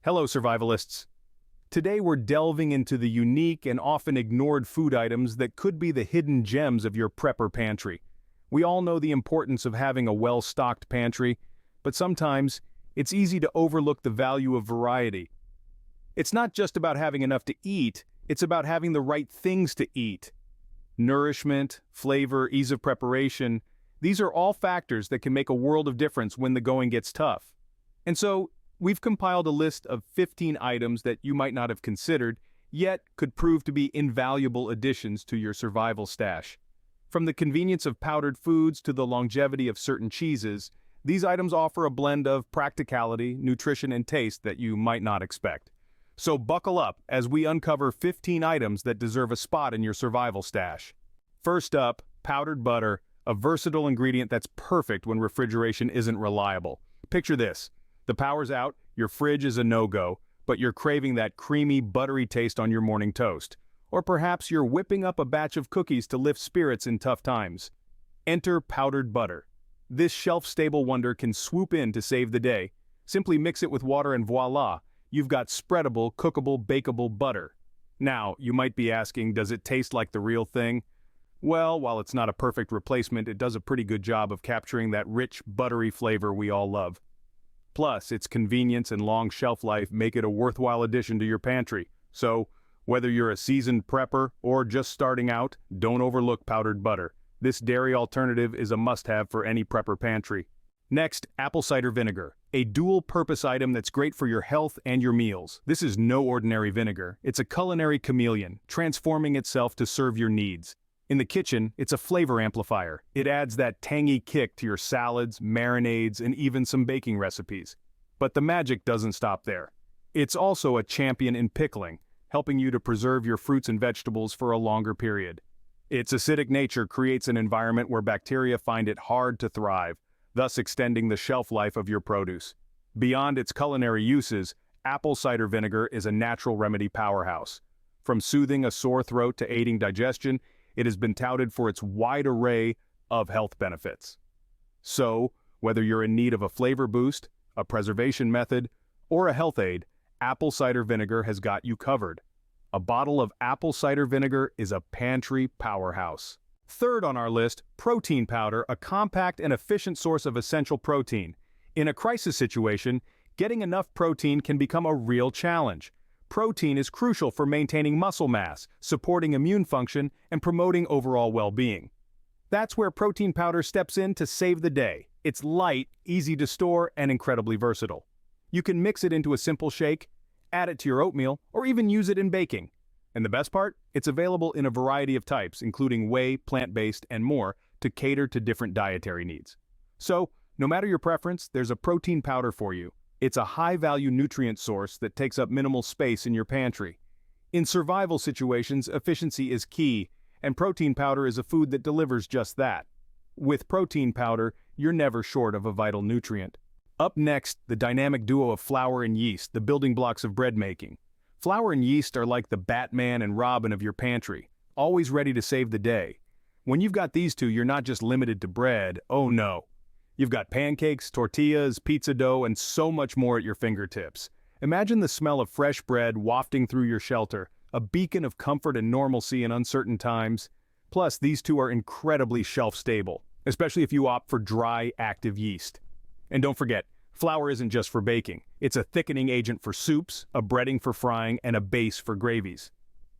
Hello, survivalists. Today we're delving into the unique and often ignored food items that could be the hidden gems of your prepper pantry. We all know the importance of having a well-stocked pantry, but sometimes it's easy to overlook the value of variety. It's not just about having enough to eat, it's about having the right things to eat. Nourishment, flavor, ease of preparation, these are all factors that can make a world of difference when the going gets tough. And so, we've compiled a list of 15 items that you might not have considered, yet could prove to be invaluable additions to your survival stash. From the convenience of powdered foods to the longevity of certain cheeses, these items offer a blend of practicality, nutrition, and taste that you might not expect. So buckle up as we uncover 15 items that deserve a spot in your survival stash. First up, powdered butter, a versatile ingredient that's perfect when refrigeration isn't reliable. Picture this. The power's out, your fridge is a no-go, but you're craving that creamy, buttery taste on your morning toast. Or perhaps you're whipping up a batch of cookies to lift spirits in tough times. Enter powdered butter. This shelf-stable wonder can swoop in to save the day. Simply mix it with water and voila, you've got spreadable, cookable, bakeable butter. Now, you might be asking, does it taste like the real thing? Well, while it's not a perfect replacement, it does a pretty good job of capturing that rich, buttery flavor we all love. Plus, its convenience and long shelf life make it a worthwhile addition to your pantry. So, whether you're a seasoned prepper or just starting out, don't overlook powdered butter. This dairy alternative is a must-have for any prepper pantry. Next, apple cider vinegar, a dual-purpose item that's great for your health and your meals. This is no ordinary vinegar. It's a culinary chameleon, transforming itself to serve your needs. In the kitchen, it's a flavor amplifier. It adds that tangy kick to your salads, marinades, and even some baking recipes. But the magic doesn't stop there. It's also a champion in pickling, helping you to preserve your fruits and vegetables for a longer period. Its acidic nature creates an environment where bacteria find it hard to thrive, thus extending the shelf life of your produce. Beyond its culinary uses, apple cider vinegar is a natural remedy powerhouse. From soothing a sore throat to aiding digestion, it has been touted for its wide array of health benefits. So, whether you're in need of a flavor boost, a preservation method, or a health aid, apple cider vinegar has got you covered. A bottle of apple cider vinegar is a pantry powerhouse. Third on our list, protein powder, a compact and efficient source of essential protein. In a crisis situation, getting enough protein can become a real challenge. Protein is crucial for maintaining muscle mass, supporting immune function, and promoting overall well-being. That's where protein powder steps in to save the day. It's light, easy to store, and incredibly versatile. You can mix it into a simple shake, add it to your oatmeal, or even use it in baking. And the best part? It's available in a variety of types, including whey, plant-based, and more, to cater to different dietary needs. So, no matter your preference, there's a protein powder for you. It's a high-value nutrient source that takes up minimal space in your pantry. In survival situations, efficiency is key, and protein powder is a food that delivers just that. With protein powder, you're never short of a vital nutrient. Up next, the dynamic duo of flour and yeast, the building blocks of bread making. Flour and yeast are like the Batman and Robin of your pantry, always ready to save the day. When you've got these two, you're not just limited to bread, oh no. You've got pancakes, tortillas, pizza dough, and so much more at your fingertips. Imagine the smell of fresh bread wafting through your shelter, a beacon of comfort and normalcy in uncertain times. Plus, these two are incredibly shelf-stable, especially if you opt for dry, active yeast. And don't forget, flour isn't just for baking. It's a thickening agent for soups, a breading for frying, and a base for gravies.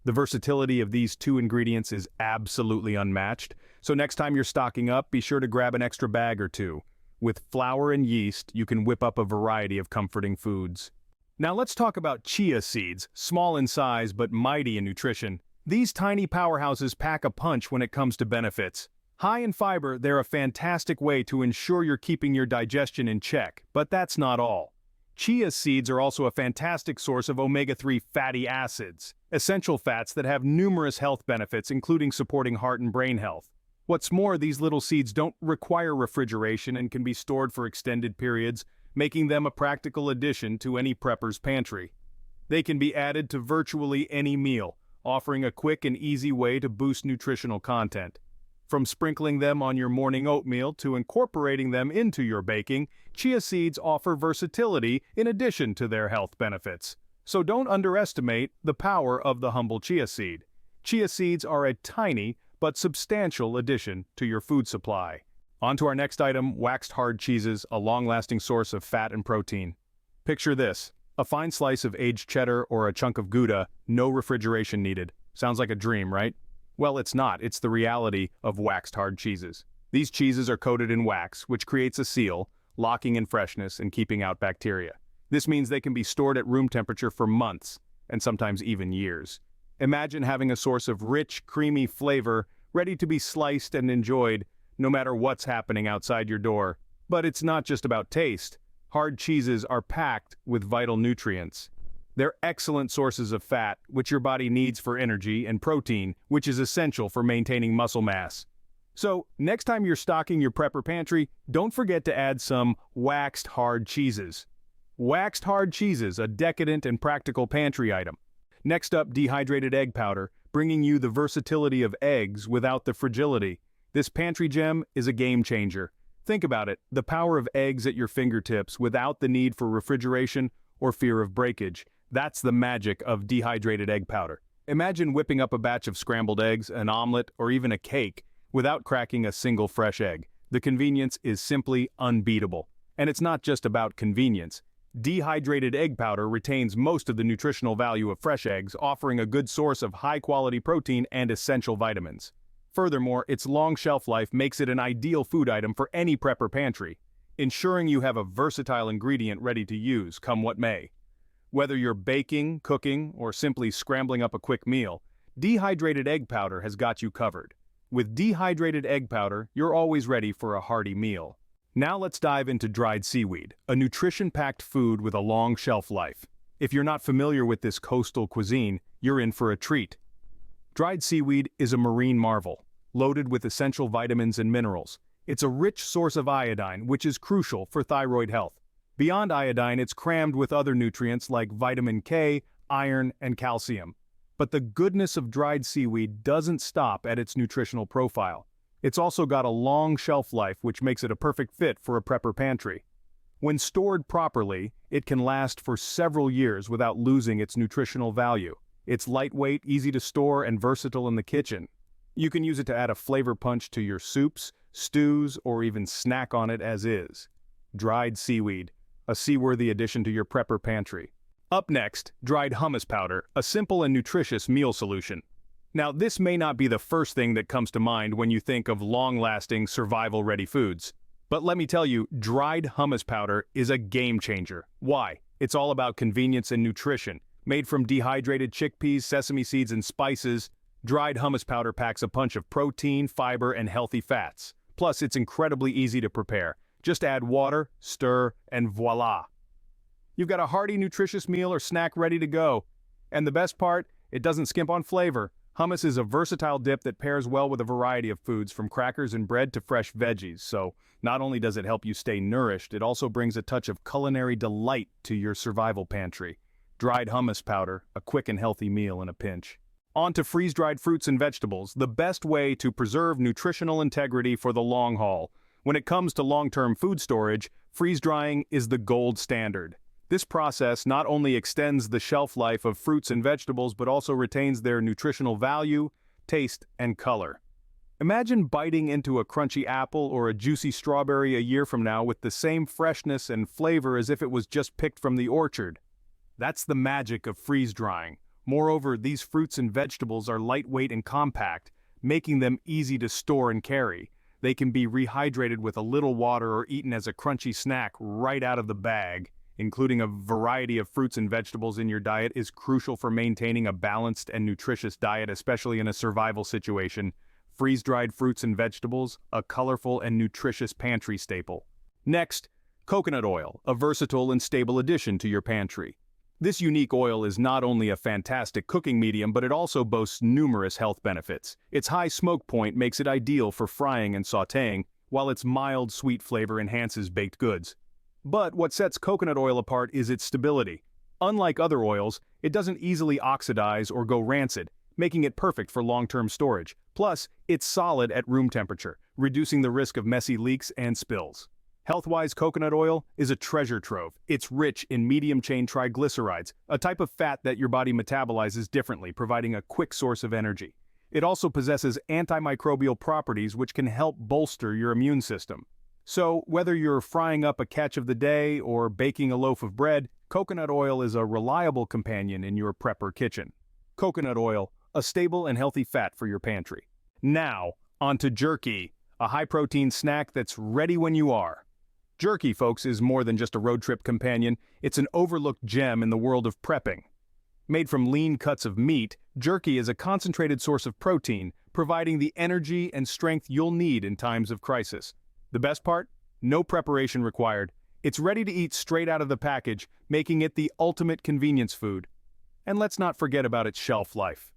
The versatility of these two ingredients is absolutely unmatched, so next time you're stocking up, be sure to grab an extra bag or two. With flour and yeast, you can whip up a variety of comforting foods. Now let's talk about chia seeds, small in size but mighty in nutrition. These tiny powerhouses pack a punch when it comes to benefits. High in fiber, they're a fantastic way to ensure you're keeping your digestion in check, but that's not all. Chia seeds are also a fantastic source of omega-3 fatty acids, essential fats that have numerous health benefits, including supporting heart and brain health. What's more, these little seeds don't require refrigeration and can be stored for extended periods, making them a practical addition to any prepper's pantry. They can be added to virtually any meal, offering a quick and easy way to boost nutritional content. From sprinkling them on your morning oatmeal to incorporating them into your baking, chia seeds offer versatility in addition to their health benefits. So don't underestimate the power of the humble chia seed. Chia seeds are a tiny but substantial addition to your food supply. On to our next item, waxed hard cheeses, a long-lasting source of fat and protein. Picture this: a fine slice of aged cheddar or a chunk of Gouda, no refrigeration needed. Sounds like a dream, right? Well, it's not. It's the reality of waxed hard cheeses. These cheeses are coated in wax, which creates a seal, locking in freshness and keeping out bacteria. This means they can be stored at room temperature for months, and sometimes even years. Imagine having a source of rich, creamy flavor, ready to be sliced and enjoyed, no matter what's happening outside your door. But it's not just about taste. Hard cheeses are packed with vital nutrients. They're excellent sources of fat, which your body needs for energy, and protein, which is essential for maintaining muscle mass. So, next time you're stocking your prepper pantry, don't forget to add some waxed hard cheeses. Waxed hard cheeses, a decadent and practical pantry item. Next up, dehydrated egg powder, bringing you the versatility of eggs without the fragility. This pantry gem is a game changer. Think about it, the power of eggs at your fingertips without the need for refrigeration or fear of breakage. That's the magic of dehydrated egg powder. Imagine whipping up a batch of scrambled eggs, an omelet, or even a cake without cracking a single fresh egg. The convenience is simply unbeatable. And it's not just about convenience. Dehydrated egg powder retains most of the nutritional value of fresh eggs, offering a good source of high-quality protein and essential vitamins. Furthermore, its long shelf life makes it an ideal food item for any prepper pantry, ensuring you have a versatile ingredient ready to use, come what may. Whether you're baking, cooking, or simply scrambling up a quick meal, dehydrated egg powder has got you covered. With dehydrated egg powder, you're always ready for a hearty meal. Now let's dive into dried seaweed, a nutrition-packed food with a long shelf life. If you're not familiar with this coastal cuisine, you're in for a treat. Dried seaweed is a marine marvel, loaded with essential vitamins and minerals. It's a rich source of iodine, which is crucial for thyroid health. Beyond iodine, it's crammed with other nutrients like vitamin K, iron, and calcium. But the goodness of dried seaweed doesn't stop at its nutritional profile. It's also got a long shelf life, which makes it a perfect fit for a prepper pantry. When stored properly, it can last for several years without losing its nutritional value. It's lightweight, easy to store, and versatile in the kitchen. You can use it to add a flavor punch to your soups, stews, or even snack on it as is. Dried seaweed, a seaworthy addition to your prepper pantry. Up next, dried hummus powder, a simple and nutritious meal solution. Now, this may not be the first thing that comes to mind when you think of long-lasting, survival-ready foods. But let me tell you, dried hummus powder is a game changer. Why? It's all about convenience and nutrition. Made from dehydrated chickpeas, sesame seeds, and spices, dried hummus powder packs a punch of protein, fiber, and healthy fats. Plus, it's incredibly easy to prepare. Just add water, stir, and voila! You've got a hearty, nutritious meal or snack ready to go. And the best part, it doesn't skimp on flavor. Hummus is a versatile dip that pairs well with a variety of foods, from crackers and bread to fresh veggies. So, not only does it help you stay nourished, it also brings a touch of culinary delight to your survival pantry. Dried hummus powder, a quick and healthy meal in a pinch. On to freeze-dried fruits and vegetables, the best way to preserve nutritional integrity for the long haul. When it comes to long-term food storage, freeze-drying is the gold standard. This process not only extends the shelf life of fruits and vegetables, but also retains their nutritional value, taste, and color. Imagine biting into a crunchy apple or a juicy strawberry a year from now with the same freshness and flavor as if it was just picked from the orchard. That's the magic of freeze-drying. Moreover, these fruits and vegetables are lightweight and compact, making them easy to store and carry. They can be rehydrated with a little water or eaten as a crunchy snack right out of the bag. Including a variety of fruits and vegetables in your diet is crucial for maintaining a balanced and nutritious diet, especially in a survival situation. Freeze-dried fruits and vegetables, a colorful and nutritious pantry staple. Next, coconut oil, a versatile and stable addition to your pantry. This unique oil is not only a fantastic cooking medium, but it also boasts numerous health benefits. Its high smoke point makes it ideal for frying and sautéing, while its mild, sweet flavor enhances baked goods. But what sets coconut oil apart is its stability. Unlike other oils, it doesn't easily oxidize or go rancid, making it perfect for long-term storage. Plus, it's solid at room temperature, reducing the risk of messy leaks and spills. Health-wise, coconut oil is a treasure trove. It's rich in medium-chain triglycerides, a type of fat that your body metabolizes differently, providing a quick source of energy. It also possesses antimicrobial properties which can help bolster your immune system. So, whether you're frying up a catch of the day or baking a loaf of bread, coconut oil is a reliable companion in your prepper kitchen. Coconut oil, a stable and healthy fat for your pantry. Now, onto Jerky, a high-protein snack that's ready when you are. Jerky, folks, is more than just a road trip companion. It's an overlooked gem in the world of prepping. Made from lean cuts of meat, jerky is a concentrated source of protein, providing the energy and strength you'll need in times of crisis. The best part? No preparation required. It's ready to eat straight out of the package, making it the ultimate convenience food. And let's not forget about its shelf life.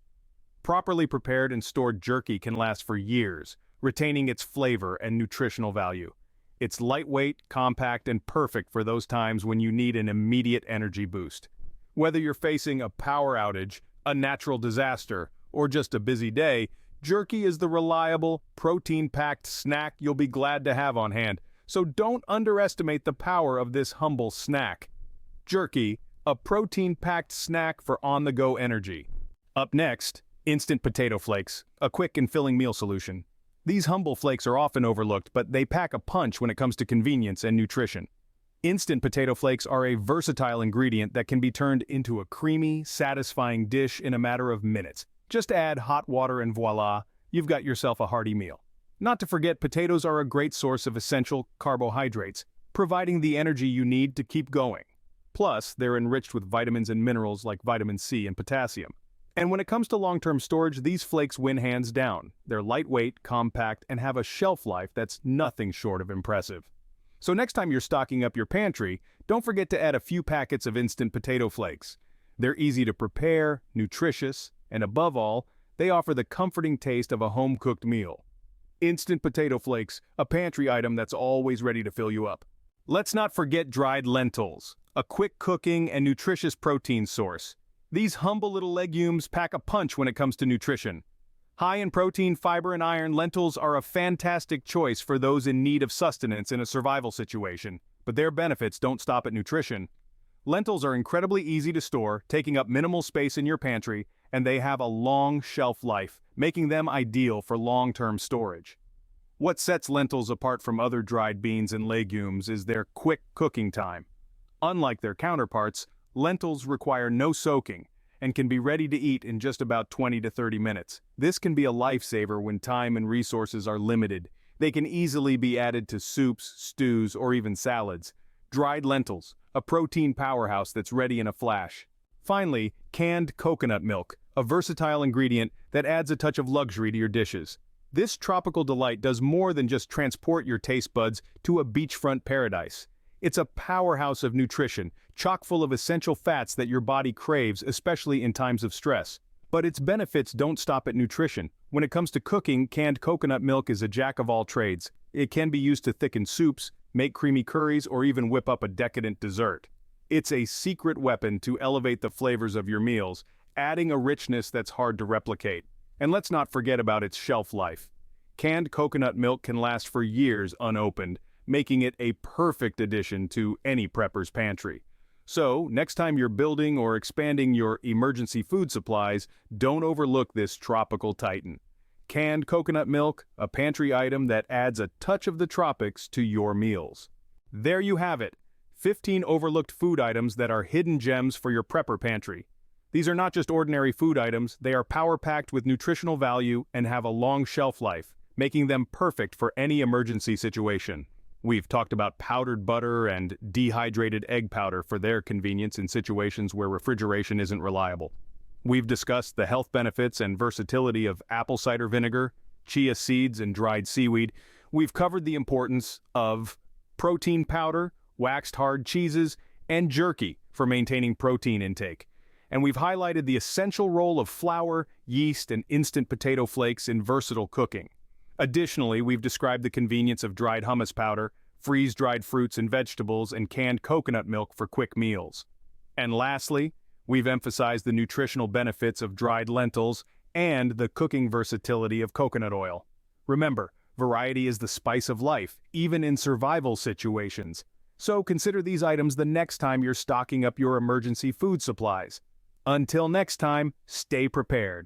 Properly prepared and stored jerky can last for years, retaining its flavor and nutritional value. It's lightweight, compact, and perfect for those times when you need an immediate energy boost. Whether you're facing a power outage, a natural disaster, or just a busy day, jerky is the reliable, protein-packed snack you'll be glad to have on hand. So don't underestimate the power of this humble snack. Jerky, a protein-packed snack for on-the-go energy. Up next, instant potato flakes, a quick and filling meal solution. These humble flakes are often overlooked, but they pack a punch when it comes to convenience and nutrition. Instant potato flakes are a versatile ingredient that can be turned into a creamy, satisfying dish in a matter of minutes. Just add hot water and voila, you've got yourself a hearty meal. Not to forget, potatoes are a great source of essential carbohydrates, providing the energy you need to keep going. Plus, they're enriched with vitamins and minerals like vitamin C and potassium. And when it comes to long-term storage, these flakes win hands down. They're lightweight, compact, and have a shelf life that's nothing short of impressive. So next time you're stocking up your pantry, don't forget to add a few packets of instant potato flakes. They're easy to prepare, nutritious, and above all, they offer the comforting taste of a home-cooked meal. Instant potato flakes, a pantry item that's always ready to fill you up. Let's not forget dried lentils, a quick cooking and nutritious protein source. These humble little legumes pack a punch when it comes to nutrition. High in protein, fiber, and iron, lentils are a fantastic choice for those in need of sustenance in a survival situation, but their benefits don't stop at nutrition. Lentils are incredibly easy to store, taking up minimal space in your pantry, and they have a long shelf life, making them ideal for long-term storage. What sets lentils apart from other dried beans and legumes is their quick cooking time. Unlike their counterparts, lentils require no soaking and can be ready to eat in just about 20 to 30 minutes. This can be a lifesaver when time and resources are limited. They can easily be added to soups, stews, or even salads. Dried lentils, a protein powerhouse that's ready in a flash. Finally, canned coconut milk, a versatile ingredient that adds a touch of luxury to your dishes. This tropical delight does more than just transport your taste buds to a beachfront paradise. It's a powerhouse of nutrition, chock full of essential fats that your body craves, especially in times of stress. But its benefits don't stop at nutrition. When it comes to cooking, canned coconut milk is a jack of all trades. It can be used to thicken soups, make creamy curries, or even whip up a decadent dessert. It's a secret weapon to elevate the flavors of your meals, adding a richness that's hard to replicate. And let's not forget about its shelf life. Canned coconut milk can last for years unopened, making it a perfect addition to any prepper's pantry. So, next time you're building or expanding your emergency food supplies, don't overlook this tropical titan. Canned coconut milk, a pantry item that adds a touch of the tropics to your meals. There you have it, 15 overlooked food items that are hidden gems for your prepper pantry. These are not just ordinary food items, they are power-packed with nutritional value and have a long shelf life, making them perfect for any emergency situation. We've talked about powdered butter and dehydrated egg powder for their convenience in situations where refrigeration isn't reliable. We've discussed the health benefits and versatility of apple cider vinegar, chia seeds, and dried seaweed. We've covered the importance of protein powder, waxed hard cheeses, and jerky for maintaining protein intake. And we've highlighted the essential role of flour, yeast, and instant potato flakes in versatile cooking. Additionally, we've described the convenience of dried hummus powder, freeze-dried fruits and vegetables, and canned coconut milk for quick meals. And lastly, we've emphasized the nutritional benefits of dried lentils and the cooking versatility of coconut oil. Remember, variety is the spice of life, even in survival situations. So consider these items the next time you're stocking up your emergency food supplies. Until next time, stay prepared.